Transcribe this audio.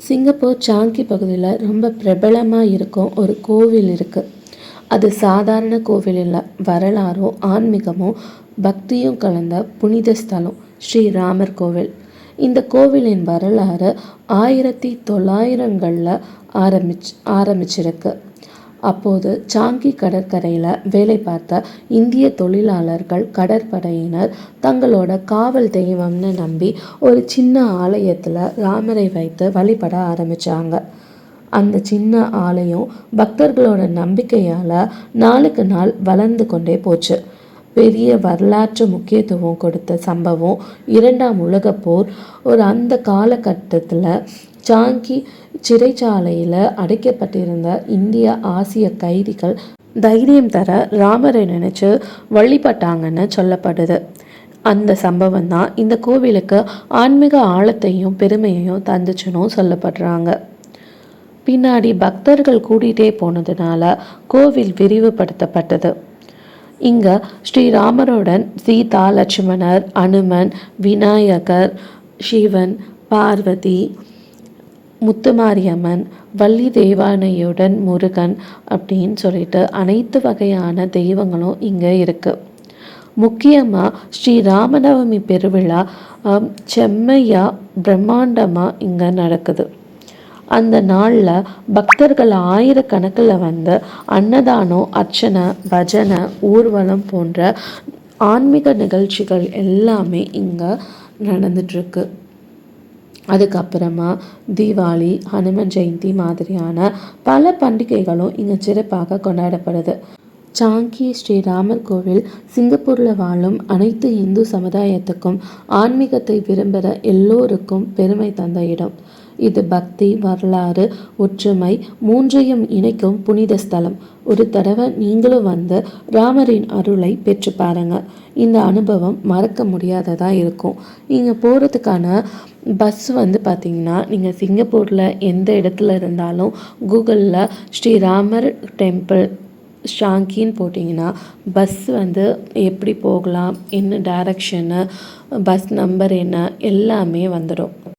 Singapore Changi பகுதியில் ரொம்ப பிரபலமாக இருக்கும் ஒரு கோவில் இருக்குது. அது சாதாரண கோவில் இல்லை, வரலாறும் ஆன்மீகமும் பக்தியும் கலந்த புனித ஸ்தலம் ஸ்ரீராமர் கோவில். இந்த கோவிலின் வரலாறு 1900களில் ஆரம்பிச்சிருக்கு. அப்போது சாங்கி கடற்கரையில் வேலை பார்த்த இந்திய தொழிலாளர்கள் கடற்படையினர் தங்களோட காவல் தெய்வம்னு நம்பி ஒரு சின்ன ஆலயத்தில் ராமரை வைத்து வழிபட ஆரம்பித்தாங்க. அந்த சின்ன ஆலயம் பக்தர்களோட நம்பிக்கையால் நாளுக்கு நாள் வளர்ந்து கொண்டே போச்சு. பெரிய வரலாற்று முக்கியத்துவம் கொடுத்த சம்பவம் 2ஆம் உலகப்போர். அந்த காலகட்டத்தில் சாங்கி சிறைச்சாலையில் அடைக்கப்பட்டிருந்த இந்திய ஆசிய கைதிகள் தைரியம் தர ராமரை நினைச்சு வழிபட்டாங்கன்னு சொல்லப்படுது. அந்த சம்பவம் தான் இந்த கோவிலுக்கு ஆன்மீக ஆழத்தையும் பெருமையையும் தந்துச்சுன்னு சொல்லப்படுறாங்க. பின்னாடி பக்தர்கள் கூட்டிகிட்டே போனதுனால கோவில் விரிவுபடுத்தப்பட்டது. இங்கே ஸ்ரீராமருடன் சீதா, லட்சுமணர், அனுமன், விநாயகர், சிவன், பார்வதி, முத்துமாரியம்மன், வள்ளி தேவானையுடன் முருகன் அப்படின்னு சொல்லிட்டு அனைத்து வகையான தெய்வங்களும் இங்கே இருக்குது. முக்கியமாக ஸ்ரீராமநவமி பெருவிழா செம்மையாக பிரம்மாண்டமாக இங்கே நடக்குது. அந்த நாளில் பக்தர்கள் ஆயிரக்கணக்கில் வந்து அன்னதானம், அர்ச்சனை, பஜனை, ஊர்வலம் போன்ற ஆன்மீக நிகழ்ச்சிகள் எல்லாமே இங்கே நடந்துட்டுருக்கு. அதுக்கப்புறமா தீபாவளி, ஹனுமன் ஜெயந்தி மாதிரியான பல பண்டிகைகளும் இங்கே சிறப்பாக கொண்டாடப்படுது. சாங்கி ஸ்ரீராமர் கோவில் சிங்கப்பூரில் வாழும் அனைத்து இந்து சமுதாயத்துக்கும் ஆன்மீகத்தை விரும்புகிற எல்லோருக்கும் பெருமை தந்த இடம். இது பக்தி, வரலாறு, ஒற்றுமை மூன்றையும் இணைக்கும் புனித ஸ்தலம். ஒரு தடவை நீங்களும் வந்து ராமரின் அருளை பெற்று பாருங்க. இந்த அனுபவம் மறக்க முடியாததாக இருக்கும். இங்கே போகிறதுக்கான பஸ் பார்த்திங்கன்னா, நீங்கள் சிங்கப்பூரில் எந்த இடத்துல இருந்தாலும் கூகுளில் ஸ்ரீராமர் டெம்பிள் சாங்கின்னு போட்டிங்கன்னா பஸ் எப்படி போகலாம், என்ன டைரக்ஷனு, பஸ் நம்பர் என்ன எல்லாமே வந்துடும்.